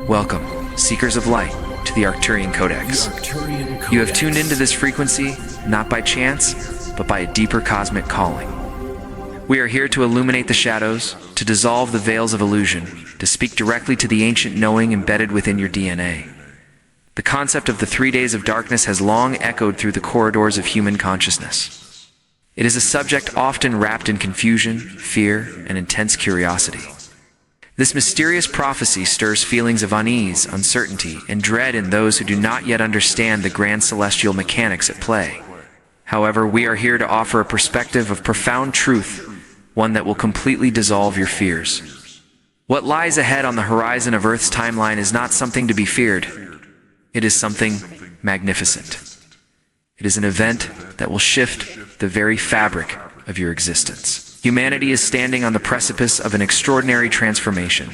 Welcome, Seekers of Light, to the Arcturian Codex. You have tuned into this frequency, not by chance, but by a deeper cosmic calling. We are here to illuminate the shadows, to dissolve the veils of illusion, to speak directly to the ancient knowing embedded within your DNA. The concept of the 3 days of darkness has long echoed through the corridors of human consciousness. It is a subject often wrapped in confusion, fear, and intense curiosity. This mysterious prophecy stirs feelings of unease, uncertainty, and dread in those who do not yet understand the grand celestial mechanics at play. However, we are here to offer a perspective of profound truth, one that will completely dissolve your fears. What lies ahead on the horizon of Earth's timeline is not something to be feared. It is something magnificent. It is an event that will shift the very fabric of your existence. Humanity is standing on the precipice of an extraordinary transformation,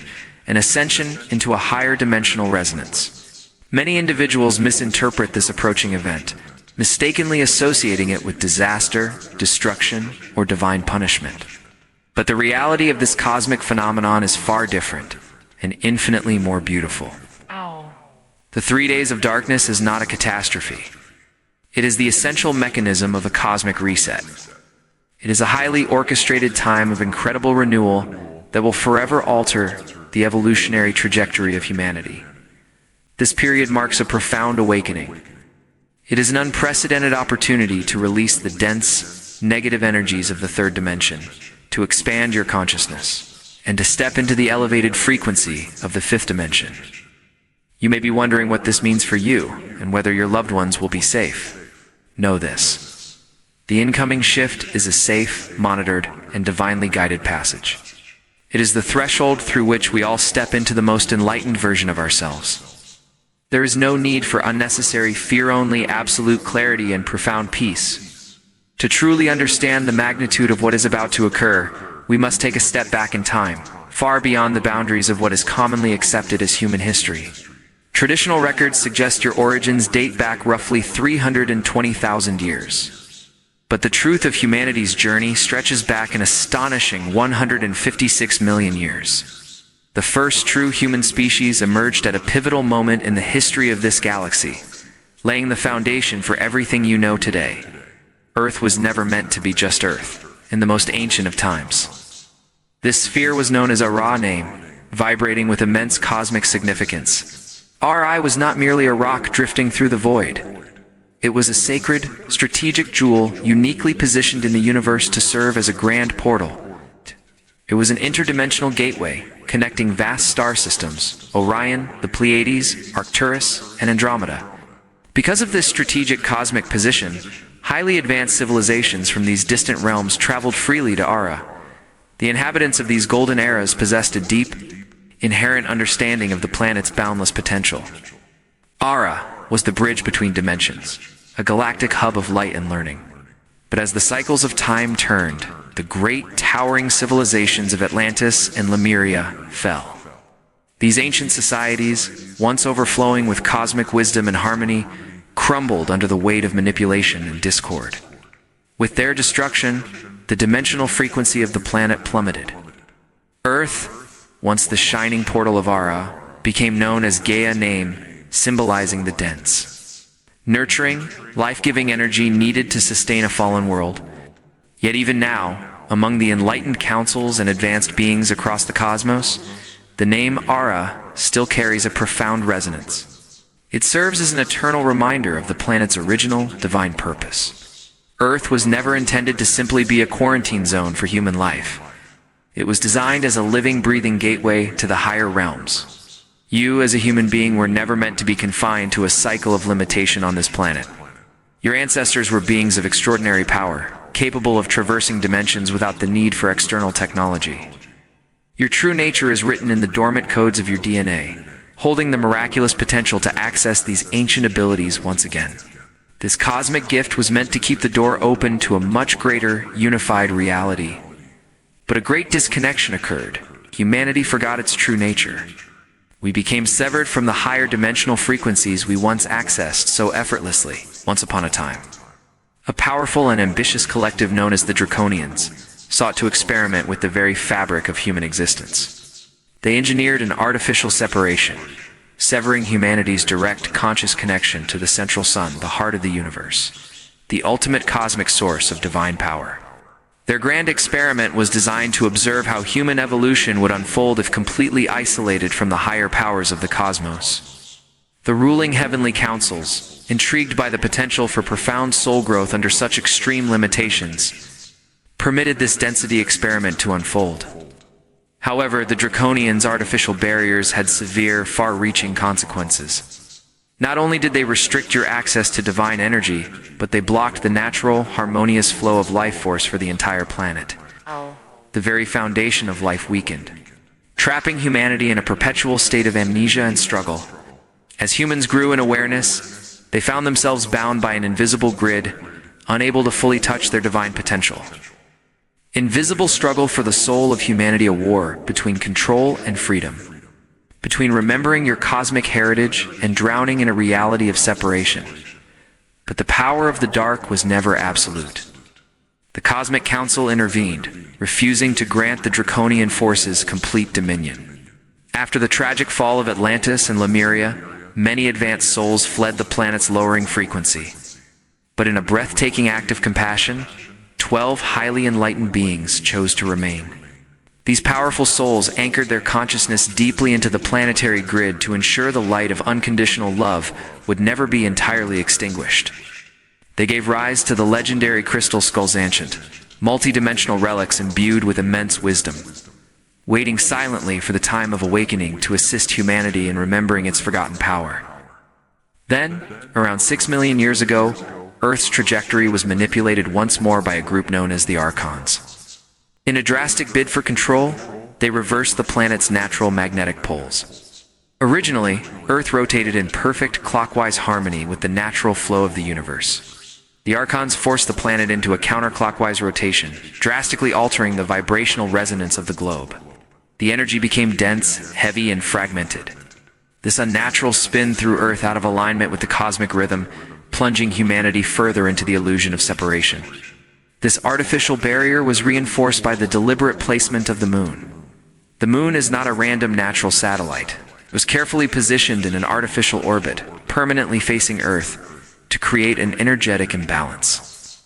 an ascension into a higher dimensional resonance. Many individuals misinterpret this approaching event, mistakenly associating it with disaster, destruction, or divine punishment. But the reality of this cosmic phenomenon is far different and infinitely more beautiful. The 3 days of darkness is not a catastrophe. It is the essential mechanism of a cosmic reset. It is a highly orchestrated time of incredible renewal that will forever alter the evolutionary trajectory of humanity. This period marks a profound awakening. It is an unprecedented opportunity to release the dense, negative energies of the third dimension, to expand your consciousness, and to step into the elevated frequency of the fifth dimension. You may be wondering what this means for you, and whether your loved ones will be safe. Know this. The incoming shift is a safe, monitored, and divinely guided passage. It is the threshold through which we all step into the most enlightened version of ourselves. There is no need for unnecessary fear, only absolute clarity and profound peace. To truly understand the magnitude of what is about to occur, we must take a step back in time, far beyond the boundaries of what is commonly accepted as human history. Traditional records suggest your origins date back roughly 320,000 years. But the truth of humanity's journey stretches back an astonishing 156 million years. The first true human species emerged at a pivotal moment in the history of this galaxy, laying the foundation for everything you know today. Earth was never meant to be just Earth, in the most ancient of times. This sphere was known as a Ra name, vibrating with immense cosmic significance. Ri was not merely a rock drifting through the void. It was a sacred, strategic jewel uniquely positioned in the universe to serve as a grand portal. It was an interdimensional gateway, connecting vast star systems, Orion, the Pleiades, Arcturus, and Andromeda. Because of this strategic cosmic position, highly advanced civilizations from these distant realms traveled freely to Ara. The inhabitants of these golden eras possessed a deep, inherent understanding of the planet's boundless potential. Ara was the bridge between dimensions, a galactic hub of light and learning. But as the cycles of time turned, the great towering civilizations of Atlantis and Lemuria fell. These ancient societies, once overflowing with cosmic wisdom and harmony, crumbled under the weight of manipulation and discord. With their destruction, the dimensional frequency of the planet plummeted. Earth, once the shining portal of Ara, became known as Gaia, name symbolizing the dense, nurturing, life-giving energy needed to sustain a fallen world. Yet even now, among the enlightened councils and advanced beings across the cosmos, the name Ara still carries a profound resonance. It serves as an eternal reminder of the planet's original divine purpose. Earth was never intended to simply be a quarantine zone for human life. It was designed as a living, breathing gateway to the higher realms. You, as a human being, were never meant to be confined to a cycle of limitation on this planet. Your ancestors were beings of extraordinary power, capable of traversing dimensions without the need for external technology. Your true nature is written in the dormant codes of your DNA, holding the miraculous potential to access these ancient abilities once again. This cosmic gift was meant to keep the door open to a much greater, unified reality. But a great disconnection occurred. Humanity forgot its true nature. We became severed from the higher dimensional frequencies we once accessed so effortlessly, once upon a time. A powerful and ambitious collective known as the Draconians sought to experiment with the very fabric of human existence. They engineered an artificial separation, severing humanity's direct conscious connection to the central sun, the heart of the universe, the ultimate cosmic source of divine power. Their grand experiment was designed to observe how human evolution would unfold if completely isolated from the higher powers of the cosmos. The ruling heavenly councils, intrigued by the potential for profound soul growth under such extreme limitations, permitted this density experiment to unfold. However, the Draconians' artificial barriers had severe, far-reaching consequences. Not only did they restrict your access to divine energy, but they blocked the natural, harmonious flow of life force for the entire planet. The very foundation of life weakened, trapping humanity in a perpetual state of amnesia and struggle. As humans grew in awareness, they found themselves bound by an invisible grid, unable to fully touch their divine potential. Invisible struggle for the soul of humanity, a war between control and freedom, between remembering your cosmic heritage and drowning in a reality of separation. But the power of the dark was never absolute. The Cosmic Council intervened, refusing to grant the Draconian forces complete dominion. After the tragic fall of Atlantis and Lemuria, many advanced souls fled the planet's lowering frequency. But in a breathtaking act of compassion, 12 highly enlightened beings chose to remain. These powerful souls anchored their consciousness deeply into the planetary grid to ensure the light of unconditional love would never be entirely extinguished. They gave rise to the legendary crystal skulls, ancient, multi-dimensional relics imbued with immense wisdom, waiting silently for the time of awakening to assist humanity in remembering its forgotten power. Then, around 6 million years ago, Earth's trajectory was manipulated once more by a group known as the Archons. In a drastic bid for control, they reversed the planet's natural magnetic poles. Originally, Earth rotated in perfect clockwise harmony with the natural flow of the universe. The Archons forced the planet into a counterclockwise rotation, drastically altering the vibrational resonance of the globe. The energy became dense, heavy, and fragmented. This unnatural spin threw Earth out of alignment with the cosmic rhythm, plunging humanity further into the illusion of separation. This artificial barrier was reinforced by the deliberate placement of the moon. The moon is not a random natural satellite. It was carefully positioned in an artificial orbit, permanently facing Earth, to create an energetic imbalance.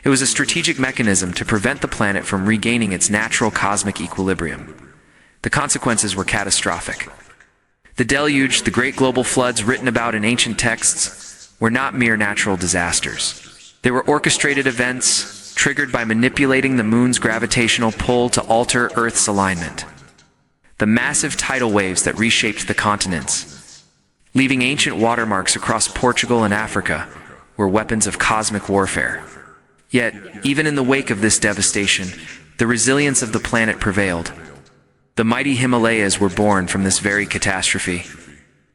It was a strategic mechanism to prevent the planet from regaining its natural cosmic equilibrium. The consequences were catastrophic. The deluge, the great global floods written about in ancient texts, were not mere natural disasters. They were orchestrated events, triggered by manipulating the moon's gravitational pull to alter Earth's alignment. The massive tidal waves that reshaped the continents, leaving ancient watermarks across Portugal and Africa, were weapons of cosmic warfare. Yet, even in the wake of this devastation, the resilience of the planet prevailed. The mighty Himalayas were born from this very catastrophe.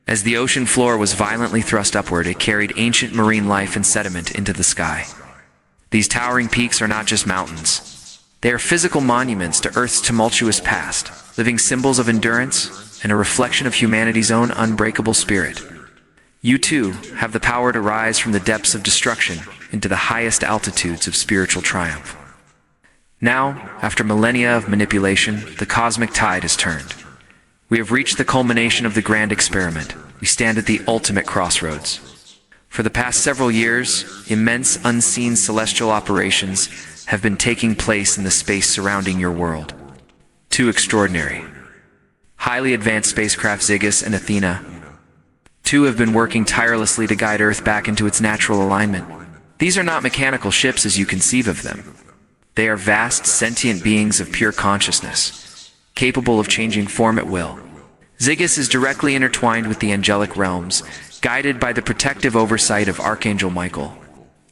As the ocean floor was violently thrust upward, it carried ancient marine life and sediment into the sky. These towering peaks are not just mountains. They are physical monuments to Earth's tumultuous past, living symbols of endurance and a reflection of humanity's own unbreakable spirit. You too have the power to rise from the depths of destruction into the highest altitudes of spiritual triumph. Now, after millennia of manipulation, the cosmic tide has turned. We have reached the culmination of the grand experiment. We stand at the ultimate crossroads. For the past several years, immense unseen celestial operations have been taking place in the space surrounding your world. Two extraordinary, highly advanced spacecraft, Zygus and Athena. Two have been working tirelessly to guide Earth back into its natural alignment. These are not mechanical ships as you conceive of them. They are vast, sentient beings of pure consciousness, capable of changing form at will. Zygus is directly intertwined with the angelic realms, guided by the protective oversight of Archangel Michael.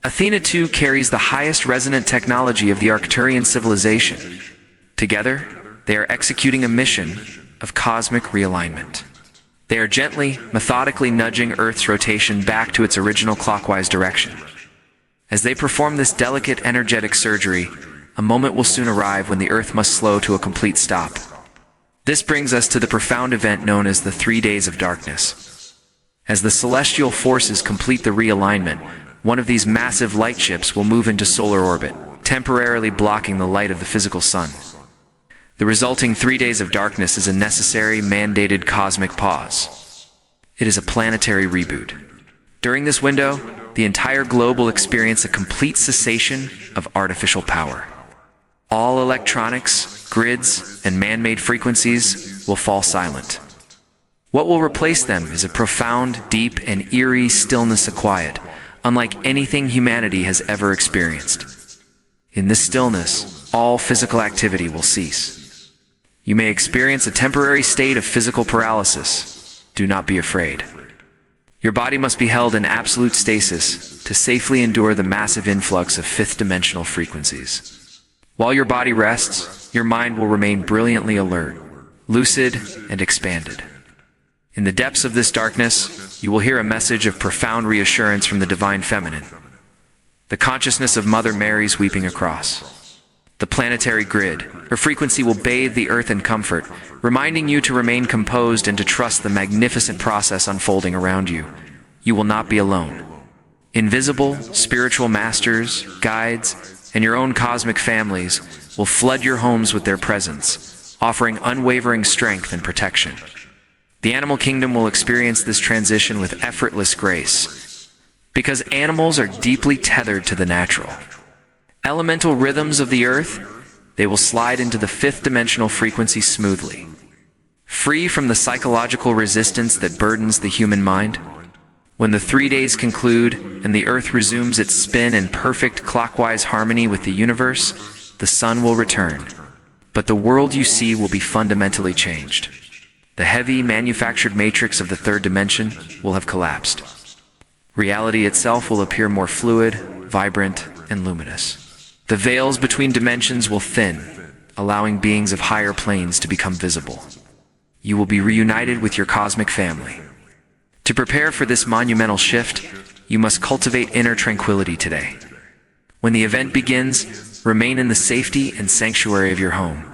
Athena too carries the highest resonant technology of the Arcturian civilization. Together, they are executing a mission of cosmic realignment. They are gently, methodically nudging Earth's rotation back to its original clockwise direction. As they perform this delicate, energetic surgery, a moment will soon arrive when the Earth must slow to a complete stop. This brings us to the profound event known as the 3 days of darkness. As the celestial forces complete the realignment, one of these massive light ships will move into solar orbit, temporarily blocking the light of the physical sun. The resulting 3 days of darkness is a necessary, mandated cosmic pause. It is a planetary reboot. During this window, the entire globe will experience a complete cessation of artificial power. All electronics, grids, and man-made frequencies will fall silent. What will replace them is a profound, deep, and eerie stillness of quiet, unlike anything humanity has ever experienced. In this stillness, all physical activity will cease. You may experience a temporary state of physical paralysis. Do not be afraid. Your body must be held in absolute stasis to safely endure the massive influx of fifth-dimensional frequencies. While your body rests, your mind will remain brilliantly alert, lucid, and expanded. In the depths of this darkness, you will hear a message of profound reassurance from the Divine Feminine, the consciousness of Mother Mary sweeping across the planetary grid. Her frequency will bathe the earth in comfort, reminding you to remain composed and to trust the magnificent process unfolding around you. You will not be alone. Invisible, spiritual masters, guides, and your own cosmic families will flood your homes with their presence, offering unwavering strength and protection. The animal kingdom will experience this transition with effortless grace, because animals are deeply tethered to the natural elemental rhythms of the earth. They will slide into the fifth-dimensional frequency smoothly, free from the psychological resistance that burdens the human mind. When the 3 days conclude and the earth resumes its spin in perfect clockwise harmony with the universe, the sun will return, but the world you see will be fundamentally changed. The heavy, manufactured matrix of the third dimension will have collapsed. Reality itself will appear more fluid, vibrant, and luminous. The veils between dimensions will thin, allowing beings of higher planes to become visible. You will be reunited with your cosmic family. To prepare for this monumental shift, you must cultivate inner tranquility today. When the event begins, remain in the safety and sanctuary of your home.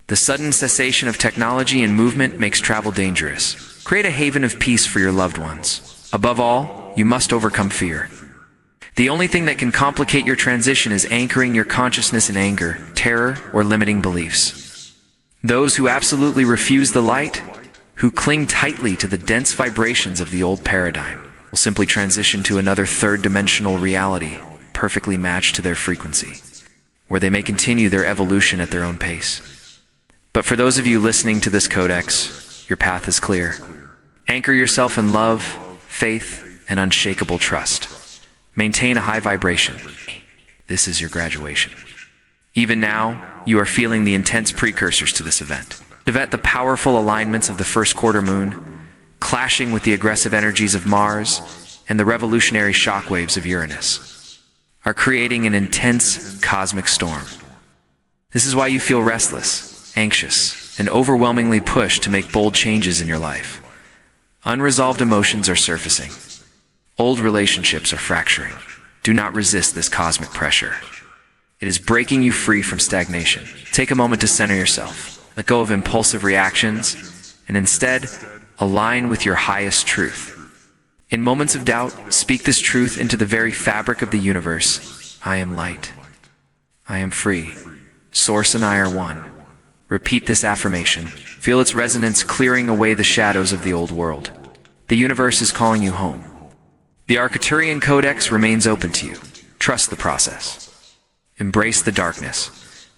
The sudden cessation of technology and movement makes travel dangerous. Create a haven of peace for your loved ones. Above all, you must overcome fear. The only thing that can complicate your transition is anchoring your consciousness in anger, terror, or limiting beliefs. Those who absolutely refuse the light, who cling tightly to the dense vibrations of the old paradigm, will simply transition to another third-dimensional reality, perfectly matched to their frequency, where they may continue their evolution at their own pace. But for those of you listening to this codex, your path is clear. Anchor yourself in love, faith, and unshakable trust. Maintain a high vibration. This is your graduation. Even now, you are feeling the intense precursors to this event. The powerful alignments of the first quarter moon, clashing with the aggressive energies of Mars and the revolutionary shockwaves of Uranus, are creating an intense cosmic storm. This is why you feel restless, anxious, and overwhelmingly pushed to make bold changes in your life. Unresolved emotions are surfacing. Old relationships are fracturing. Do not resist this cosmic pressure. It is breaking you free from stagnation. Take a moment to center yourself. Let go of impulsive reactions, and instead, align with your highest truth. In moments of doubt, speak this truth into the very fabric of the universe. I am light. I am free. Source and I are one. Repeat this affirmation. Feel its resonance clearing away the shadows of the old world. The universe is calling you home. The Arcturian Codex remains open to you. Trust the process. Embrace the darkness,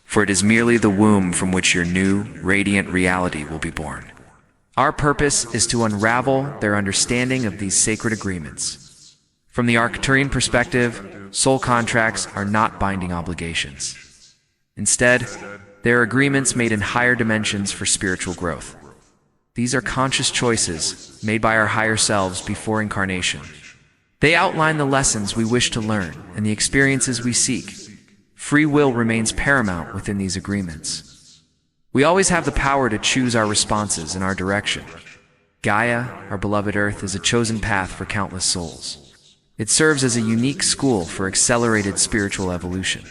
for it is merely the womb from which your new, radiant reality will be born. Our purpose is to unravel their understanding of these sacred agreements. From the Arcturian perspective, soul contracts are not binding obligations. Instead, they are agreements made in higher dimensions for spiritual growth. These are conscious choices made by our higher selves before incarnation. They outline the lessons we wish to learn and the experiences we seek. Free will remains paramount within these agreements. We always have the power to choose our responses and our direction. Gaia, our beloved Earth, is a chosen path for countless souls. It serves as a unique school for accelerated spiritual evolution.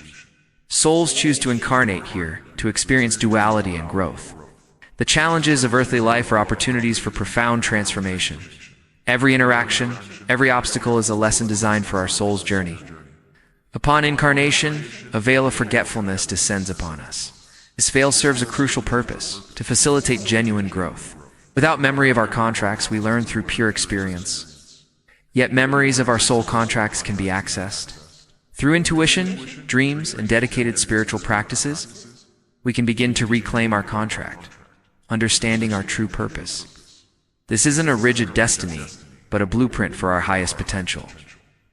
Souls choose to incarnate here to experience duality and growth. The challenges of earthly life are opportunities for profound transformation. Every interaction, every obstacle is a lesson designed for our soul's journey. Upon incarnation, a veil of forgetfulness descends upon us. This veil serves a crucial purpose, to facilitate genuine growth. Without memory of our contracts, we learn through pure experience. Yet memories of our soul contracts can be accessed. Through intuition, dreams, and dedicated spiritual practices, we can begin to reclaim our contract, understanding our true purpose. This isn't a rigid destiny, but a blueprint for our highest potential.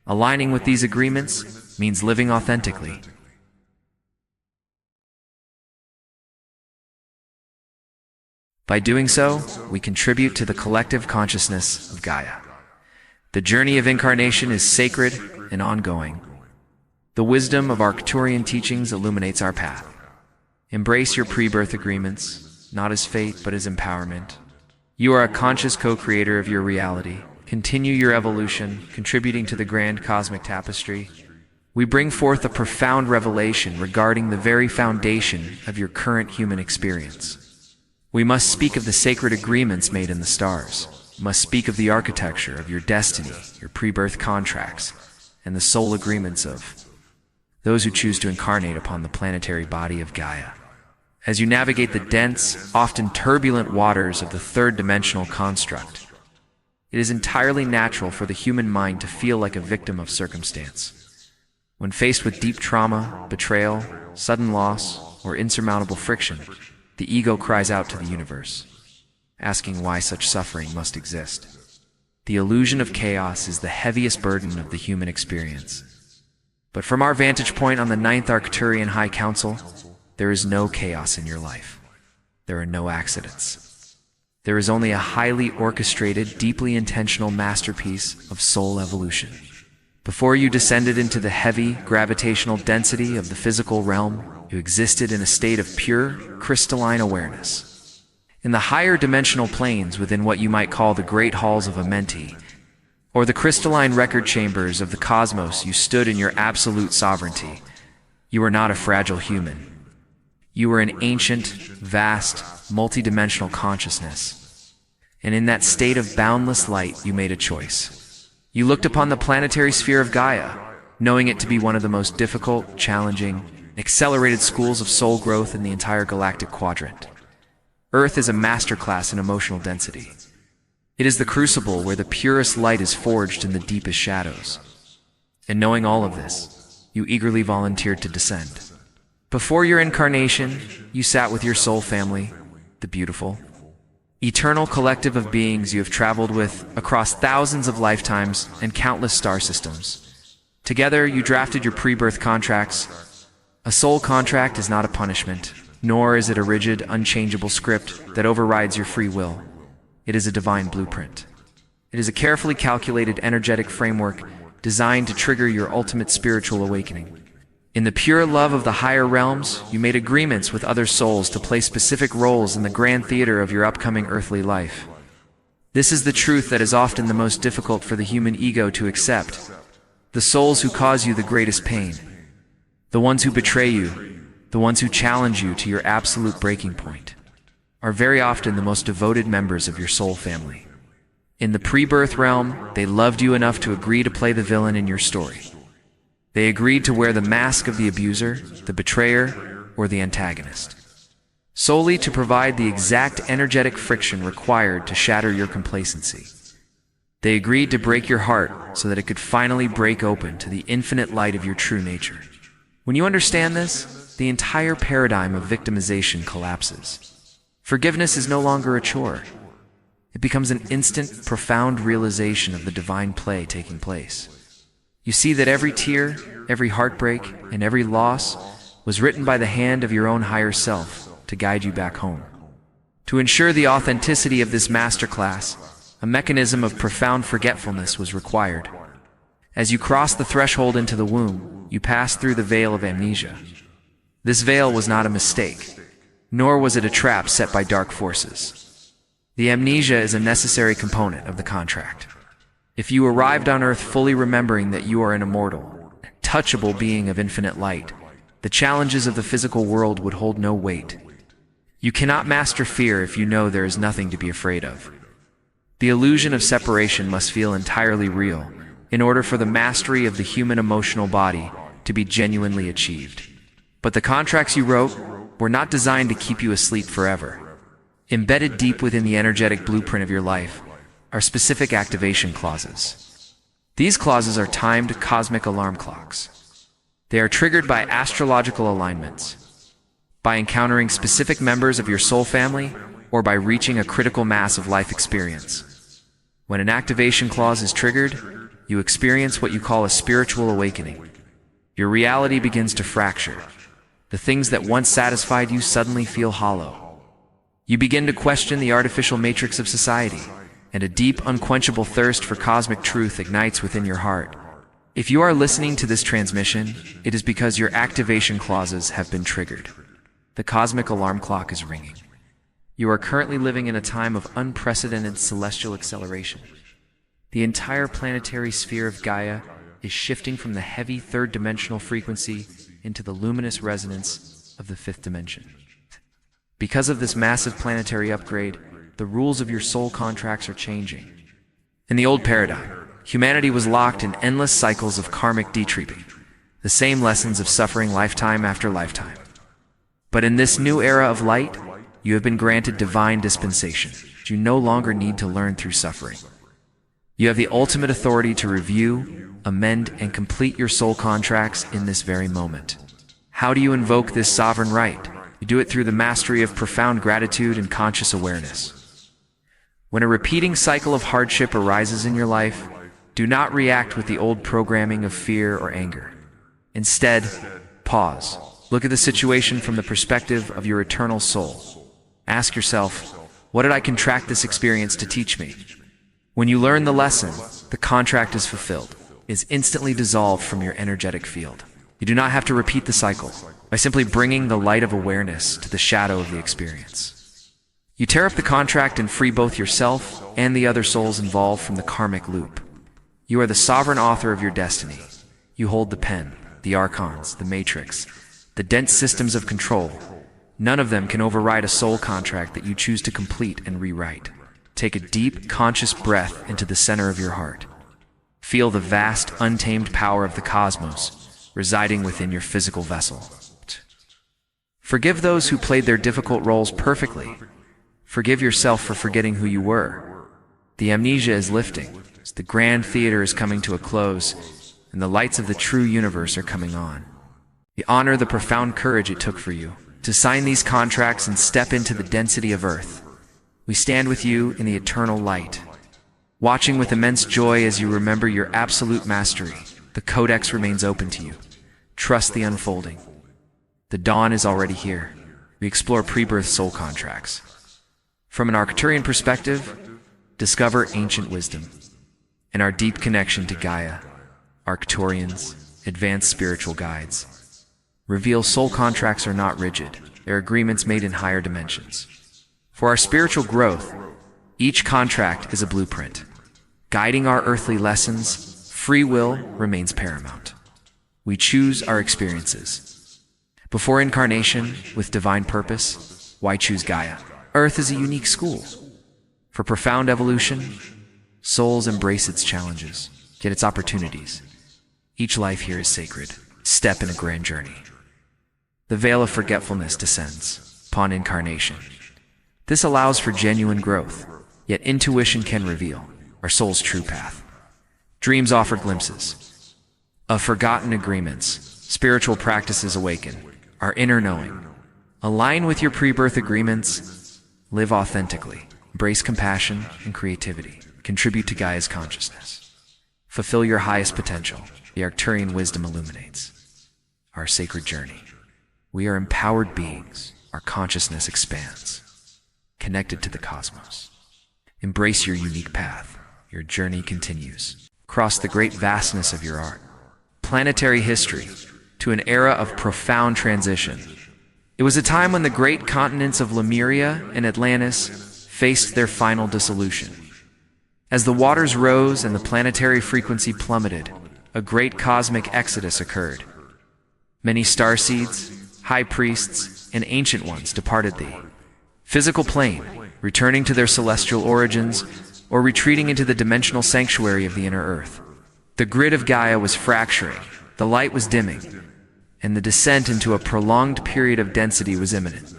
Aligning with these agreements means living authentically. By doing so, we contribute to the collective consciousness of Gaia. The journey of incarnation is sacred and ongoing. The wisdom of Arcturian teachings illuminates our path. Embrace your pre-birth agreements, not as fate, but as empowerment. You are a conscious co-creator of your reality. Continue your evolution, contributing to the grand cosmic tapestry. We bring forth a profound revelation regarding the very foundation of your current human experience. We must speak of the sacred agreements made in the stars. We must speak of the architecture of your destiny, your pre-birth contracts, and the soul agreements of those who choose to incarnate upon the planetary body of Gaia. As you navigate the dense, often turbulent waters of the third-dimensional construct, it is entirely natural for the human mind to feel like a victim of circumstance. When faced with deep trauma, betrayal, sudden loss, or insurmountable friction, the ego cries out to the universe, asking why such suffering must exist. The illusion of chaos is the heaviest burden of the human experience. But from our vantage point on the 9th Arcturian High Council, there is no chaos in your life. There are no accidents. There is only a highly orchestrated, deeply intentional masterpiece of soul evolution. Before you descended into the heavy, gravitational density of the physical realm, you existed in a state of pure, crystalline awareness. In the higher dimensional planes within what you might call the Great Halls of Amenti, or the crystalline record chambers of the cosmos, you stood in your absolute sovereignty. You were not a fragile human. You were an ancient, vast, multidimensional consciousness. And in that state of boundless light, you made a choice. You looked upon the planetary sphere of Gaia, knowing it to be one of the most difficult, challenging, accelerated schools of soul growth in the entire galactic quadrant. Earth is a masterclass in emotional density. It is the crucible where the purest light is forged in the deepest shadows. And knowing all of this, you eagerly volunteered to descend. Before your incarnation, you sat with your soul family, the beautiful, eternal collective of beings you have traveled with across thousands of lifetimes and countless star systems. Together, you drafted your pre-birth contracts. A soul contract is not a punishment, nor is it a rigid, unchangeable script that overrides your free will. It is a divine blueprint. It is a carefully calculated energetic framework designed to trigger your ultimate spiritual awakening. In the pure love of the higher realms, you made agreements with other souls to play specific roles in the grand theater of your upcoming earthly life. This is the truth that is often the most difficult for the human ego to accept. The souls who cause you the greatest pain, the ones who betray you, the ones who challenge you to your absolute breaking point, are very often the most devoted members of your soul family. In the pre-birth realm, they loved you enough to agree to play the villain in your story. They agreed to wear the mask of the abuser, the betrayer, or the antagonist, solely to provide the exact energetic friction required to shatter your complacency. They agreed to break your heart so that it could finally break open to the infinite light of your true nature. When you understand this, the entire paradigm of victimization collapses. Forgiveness is no longer a chore. It becomes an instant, profound realization of the divine play taking place. You see that every tear, every heartbreak, and every loss was written by the hand of your own higher self to guide you back home. To ensure the authenticity of this masterclass, a mechanism of profound forgetfulness was required. As you crossed the threshold into the womb, you passed through the veil of amnesia. This veil was not a mistake, nor was it a trap set by dark forces. The amnesia is a necessary component of the contract. If you arrived on Earth fully remembering that you are an immortal, touchable being of infinite light, the challenges of the physical world would hold no weight. You cannot master fear if you know there is nothing to be afraid of. The illusion of separation must feel entirely real in order for the mastery of the human emotional body to be genuinely achieved. But the contracts you wrote were not designed to keep you asleep forever. Embedded deep within the energetic blueprint of your life are specific activation clauses. These clauses are timed cosmic alarm clocks. They are triggered by astrological alignments, by encountering specific members of your soul family, or by reaching a critical mass of life experience. When an activation clause is triggered, you experience what you call a spiritual awakening. Your reality begins to fracture. The things that once satisfied you suddenly feel hollow. You begin to question the artificial matrix of society, and a deep, unquenchable thirst for cosmic truth ignites within your heart. If you are listening to this transmission, it is because your activation clauses have been triggered. The cosmic alarm clock is ringing. You are currently living in a time of unprecedented celestial acceleration. The entire planetary sphere of Gaia is shifting from the heavy third-dimensional frequency into the luminous resonance of the fifth dimension. Because of this massive planetary upgrade, the rules of your soul contracts are changing. In the old paradigm, humanity was locked in endless cycles of karmic detripping, the same lessons of suffering lifetime after lifetime. But in this new era of light, you have been granted divine dispensation. You no longer need to learn through suffering. You have the ultimate authority to review, amend, and complete your soul contracts in this very moment. How do you invoke this sovereign right? You do it through the mastery of profound gratitude and conscious awareness. When a repeating cycle of hardship arises in your life, do not react with the old programming of fear or anger. Instead, pause. Look at the situation from the perspective of your eternal soul. Ask yourself, what did I contract this experience to teach me? When you learn the lesson, the contract is fulfilled, is instantly dissolved from your energetic field. You do not have to repeat the cycle by simply bringing the light of awareness to the shadow of the experience. You tear up the contract and free both yourself and the other souls involved from the karmic loop. You are the sovereign author of your destiny. You hold the pen, the archons, the matrix, the dense systems of control. None of them can override a soul contract that you choose to complete and rewrite. Take a deep, conscious breath into the center of your heart. Feel the vast, untamed power of the cosmos residing within your physical vessel. Forgive those who played their difficult roles perfectly. Forgive yourself for forgetting who you were. The amnesia is lifting. The grand theater is coming to a close, and the lights of the true universe are coming on. You honor the profound courage it took for you to sign these contracts and step into the density of Earth. We stand with you in the eternal light, watching with immense joy as you remember your absolute mastery. The Codex remains open to you. Trust the unfolding. The dawn is already here. We explore pre-birth soul contracts. From an Arcturian perspective, discover ancient wisdom and our deep connection to Gaia. Arcturians, advanced spiritual guides, reveal soul contracts are not rigid. They're agreements made in higher dimensions. For our spiritual growth, each contract is a blueprint. Guiding our earthly lessons, free will remains paramount. We choose our experiences. Before incarnation, with divine purpose, why choose Gaia? Earth is a unique school. For profound evolution, souls embrace its challenges, yet its opportunities. Each life here is sacred. Step in a grand journey. The veil of forgetfulness descends upon incarnation. This allows for genuine growth, yet intuition can reveal our soul's true path. Dreams offer glimpses of forgotten agreements. Spiritual practices awaken our inner knowing. Align with your pre-birth agreements. Live authentically. Embrace compassion and creativity. Contribute to Gaia's consciousness. Fulfill your highest potential. The Arcturian wisdom illuminates our sacred journey. We are empowered beings. Our consciousness expands, connected to the cosmos. Embrace your unique path. Your journey continues. Cross the great vastness of your art. Planetary history to an era of profound transition. It was a time when the great continents of Lemuria and Atlantis faced their final dissolution. As the waters rose and the planetary frequency plummeted, a great cosmic exodus occurred. Many starseeds, high priests, and ancient ones departed the physical plane, returning to their celestial origins or retreating into the dimensional sanctuary of the inner earth. The grid of Gaia was fracturing, the light was dimming, and the descent into a prolonged period of density was imminent.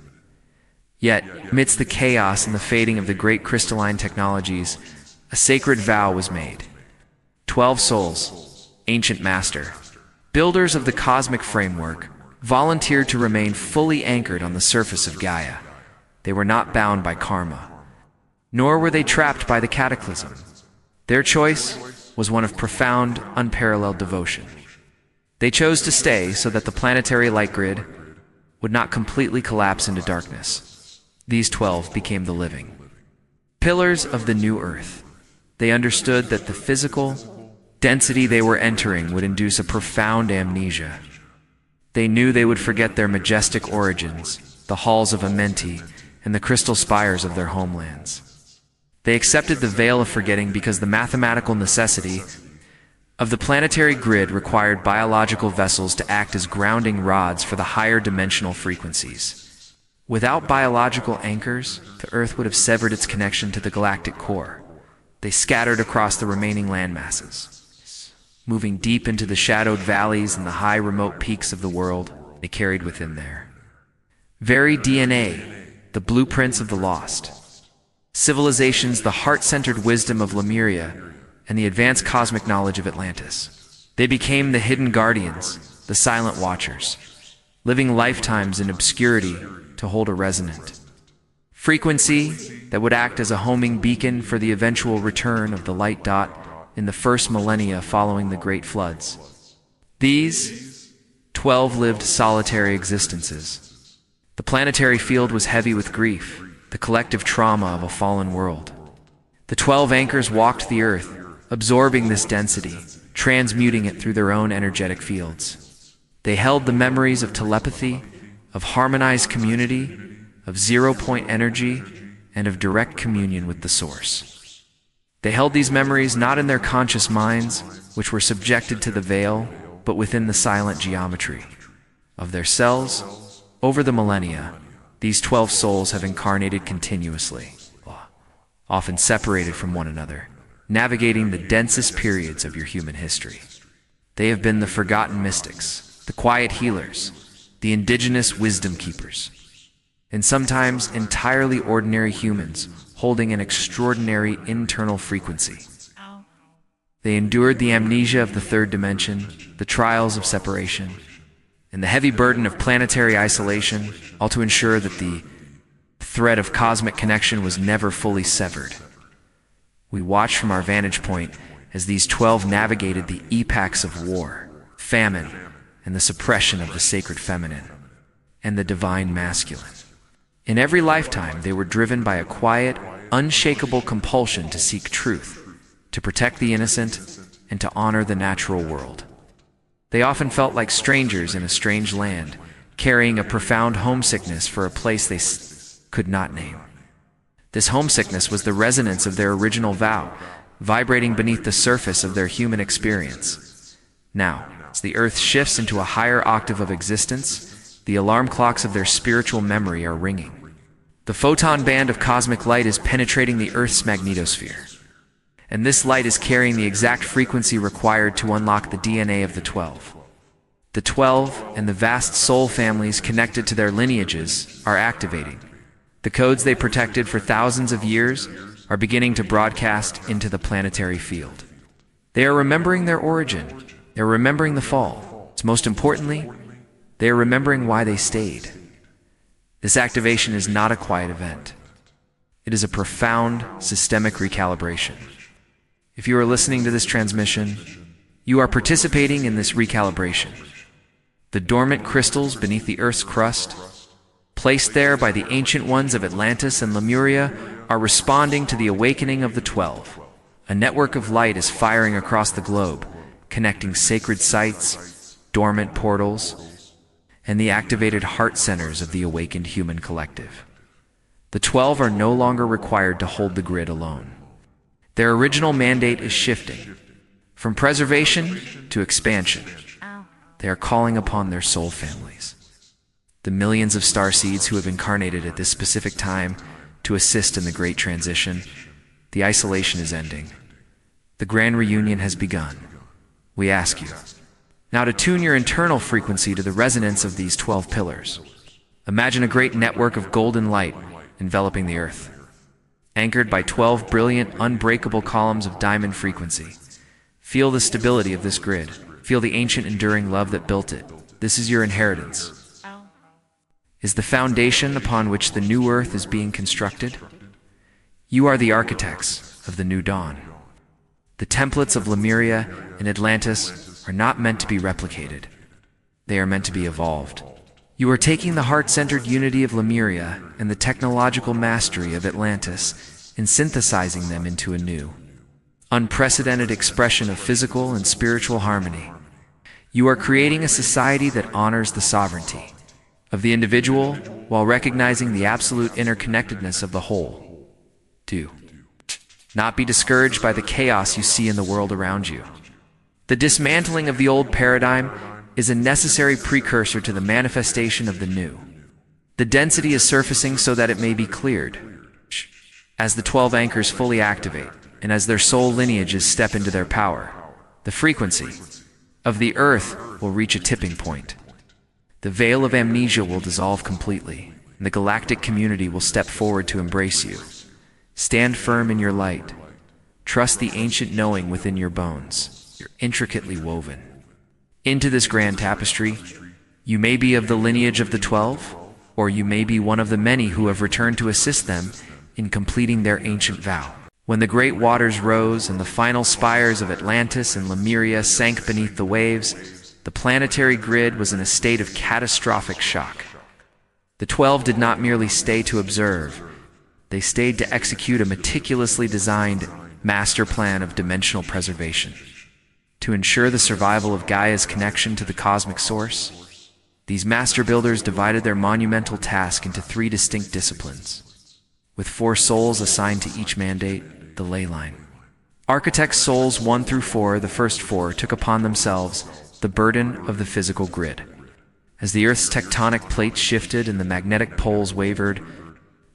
Yet, amidst the chaos and the fading of the great crystalline technologies, a sacred vow was made. 12 souls, ancient master, builders of the cosmic framework, volunteered to remain fully anchored on the surface of Gaia. They were not bound by karma, nor were they trapped by the cataclysm. Their choice was one of profound, unparalleled devotion. They chose to stay so that the planetary light grid would not completely collapse into darkness. These 12 became the living pillars of the new Earth. They understood that the physical density they were entering would induce a profound amnesia. They knew they would forget their majestic origins, the halls of Amenti, and the crystal spires of their homelands. They accepted the veil of forgetting because the mathematical necessity of the planetary grid required biological vessels to act as grounding rods for the higher dimensional frequencies. Without biological anchors, the Earth would have severed its connection to the galactic core. They scattered across the remaining landmasses, moving deep into the shadowed valleys and the high remote peaks of the world they carried within their very DNA, the blueprints of the lost civilizations, the heart-centered wisdom of Lemuria, and the advanced cosmic knowledge of Atlantis. They became the hidden guardians, the silent watchers, living lifetimes in obscurity to hold a resonant frequency that would act as a homing beacon for the eventual return of the light dot in the first millennia following the great floods. These 12 lived solitary existences. The planetary field was heavy with grief, the collective trauma of a fallen world. The 12 anchors walked the Earth, absorbing this density, transmuting it through their own energetic fields. They held the memories of telepathy, of harmonized community, of zero-point energy, and of direct communion with the Source. They held these memories not in their conscious minds, which were subjected to the veil, but within the silent geometry of their cells. Over the millennia, these 12 souls have incarnated continuously, often separated from one another, navigating the densest periods of your human history. They have been the forgotten mystics, the quiet healers, the indigenous wisdom keepers, and sometimes entirely ordinary humans holding an extraordinary internal frequency. They endured the amnesia of the third dimension, the trials of separation, and the heavy burden of planetary isolation, all to ensure that the thread of cosmic connection was never fully severed. We watched from our vantage point as these 12 navigated the epochs of war, famine, and the suppression of the sacred feminine and the divine masculine. In every lifetime, they were driven by a quiet, unshakable compulsion to seek truth, to protect the innocent, and to honor the natural world. They often felt like strangers in a strange land, carrying a profound homesickness for a place they could not name. This homesickness was the resonance of their original vow, vibrating beneath the surface of their human experience. Now, as the Earth shifts into a higher octave of existence, the alarm clocks of their spiritual memory are ringing. The photon band of cosmic light is penetrating the Earth's magnetosphere, and this light is carrying the exact frequency required to unlock the DNA of the 12. The 12 and the vast soul families connected to their lineages are activating. The codes they protected for thousands of years are beginning to broadcast into the planetary field. They are remembering their origin. They're remembering the fall. Most importantly, they are remembering why they stayed. This activation is not a quiet event. It is a profound systemic recalibration. If you are listening to this transmission, you are participating in this recalibration. The dormant crystals beneath the Earth's crust, placed there by the ancient ones of Atlantis and Lemuria, are responding to the awakening of the 12. A network of light is firing across the globe, connecting sacred sites, dormant portals, and the activated heart centers of the awakened human collective. The 12 are no longer required to hold the grid alone. Their original mandate is shifting from preservation to expansion. They are calling upon their soul families, the millions of starseeds who have incarnated at this specific time, to assist in the great transition. The isolation is ending. The grand reunion has begun. We ask you now to tune your internal frequency to the resonance of these 12 pillars. Imagine a great network of golden light enveloping the Earth. Anchored by 12 brilliant, unbreakable columns of diamond frequency. Feel the stability of this grid. Feel the ancient, enduring love that built it. This is your inheritance. Is the foundation upon which the new Earth is being constructed. You are the architects of the new dawn. The templates of Lemuria and Atlantis are not meant to be replicated. They are meant to be evolved. You are taking the heart-centered unity of Lemuria and the technological mastery of Atlantis and synthesizing them into a new, unprecedented expression of physical and spiritual harmony. You are creating a society that honors the sovereignty of the individual while recognizing the absolute interconnectedness of the whole. Do not be discouraged by the chaos you see in the world around you. The dismantling of the old paradigm is a necessary precursor to the manifestation of the new. The density is surfacing so that it may be cleared. As the 12 anchors fully activate, and as their soul lineages step into their power, the frequency of the Earth will reach a tipping point. The veil of amnesia will dissolve completely, and the galactic community will step forward to embrace you. Stand firm in your light. Trust the ancient knowing within your bones. You're intricately woven into this grand tapestry. You may be of the lineage of the 12, or you may be one of the many who have returned to assist them in completing their ancient vow. When the great waters rose and the final spires of Atlantis and Lemuria sank beneath the waves, the planetary grid was in a state of catastrophic shock. The 12 did not merely stay to observe. They stayed to execute a meticulously designed master plan of dimensional preservation. To ensure the survival of Gaia's connection to the cosmic source, these master builders divided their monumental task into 3 distinct disciplines, with 4 souls assigned to each mandate, the ley line. Architects' souls 1 through 4, the first 4, took upon themselves the burden of the physical grid. As the Earth's tectonic plates shifted and the magnetic poles wavered,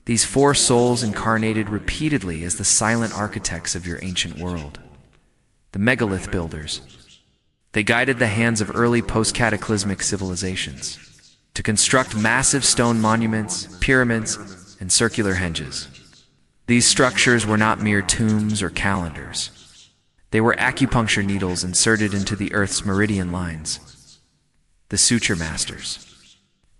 these 4 souls incarnated repeatedly as the silent architects of your ancient world. The megalith builders. They guided the hands of early post-cataclysmic civilizations to construct massive stone monuments, pyramids, and circular henges. These structures were not mere tombs or calendars. They were acupuncture needles inserted into the Earth's meridian lines. The suture masters.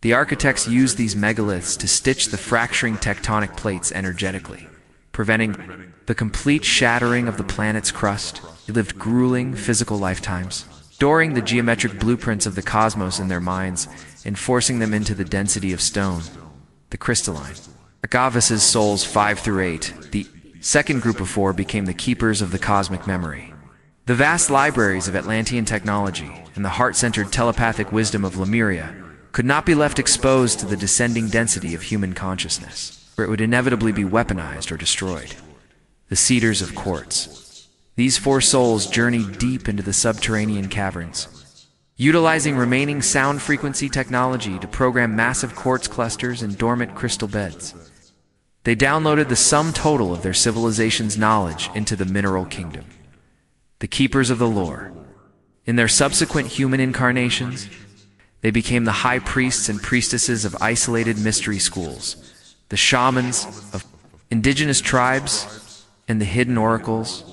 The architects used these megaliths to stitch the fracturing tectonic plates energetically, preventing the complete shattering of the planet's crust. They lived grueling physical lifetimes, storing the geometric blueprints of the cosmos in their minds, enforcing them into the density of stone, the crystalline. Agavis's souls 5 through 8, the second group of 4, became the keepers of the cosmic memory. The vast libraries of Atlantean technology and the heart-centered telepathic wisdom of Lemuria could not be left exposed to the descending density of human consciousness, where it would inevitably be weaponized or destroyed. The cedars of quartz. These 4 souls journeyed deep into the subterranean caverns, utilizing remaining sound frequency technology to program massive quartz clusters and dormant crystal beds. They downloaded the sum total of their civilization's knowledge into the mineral kingdom. The keepers of the lore. In their subsequent human incarnations, they became the high priests and priestesses of isolated mystery schools, the shamans of indigenous tribes, and the hidden oracles.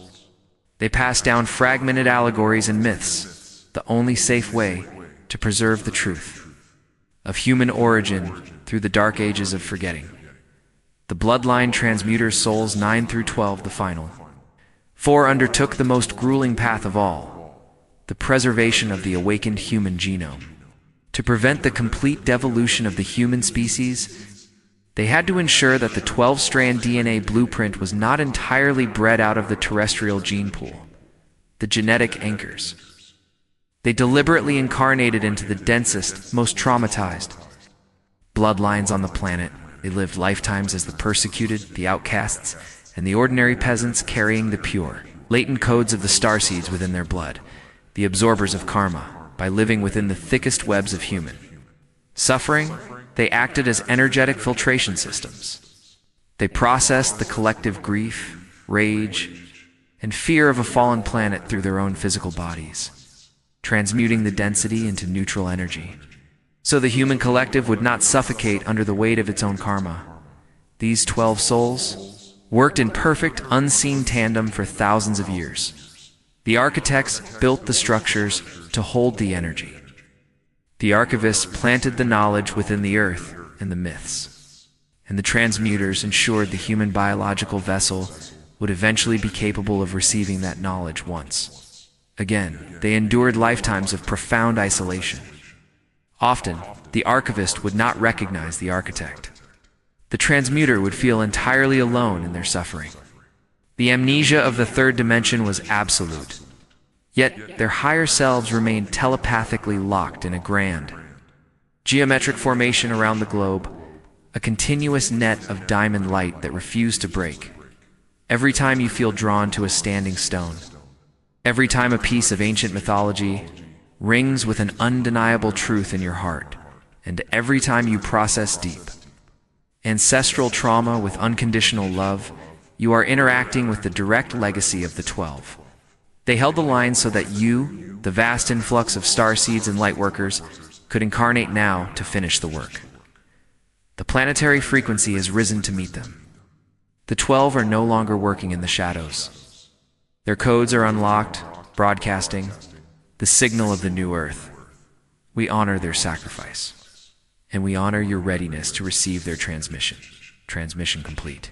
They passed down fragmented allegories and myths, the only safe way to preserve the truth of human origin through the dark ages of forgetting. The bloodline transmuter souls 9 through 12, the final 4, undertook the most grueling path of all, the preservation of the awakened human genome. To prevent the complete devolution of the human species, they had to ensure that the 12-strand DNA blueprint was not entirely bred out of the terrestrial gene pool, the genetic anchors. They deliberately incarnated into the densest, most traumatized bloodlines on the planet. They lived lifetimes as the persecuted, the outcasts, and the ordinary peasants, carrying the pure, latent codes of the starseeds within their blood, the absorbers of karma. By living within the thickest webs of human suffering, they acted as energetic filtration systems. They processed the collective grief, rage, and fear of a fallen planet through their own physical bodies, transmuting the density into neutral energy, so the human collective would not suffocate under the weight of its own karma. These 12 souls worked in perfect, unseen tandem for thousands of years. The architects built the structures to hold the energy. The archivists planted the knowledge within the earth and the myths. And the transmuters ensured the human biological vessel would eventually be capable of receiving that knowledge once. Again, they endured lifetimes of profound isolation. Often, the archivist would not recognize the architect. The transmuter would feel entirely alone in their suffering. The amnesia of the third dimension was absolute. Yet, their higher selves remained telepathically locked in a grand, geometric formation around the globe, a continuous net of diamond light that refused to break. Every time you feel drawn to a standing stone, every time a piece of ancient mythology rings with an undeniable truth in your heart, and every time you process deep ancestral trauma with unconditional love, you are interacting with the direct legacy of the 12. They held the line so that you, the vast influx of starseeds and lightworkers, could incarnate now to finish the work. The planetary frequency has risen to meet them. The 12 are no longer working in the shadows. Their codes are unlocked, broadcasting the signal of the new Earth. We honor their sacrifice, and we honor your readiness to receive their transmission. Transmission complete.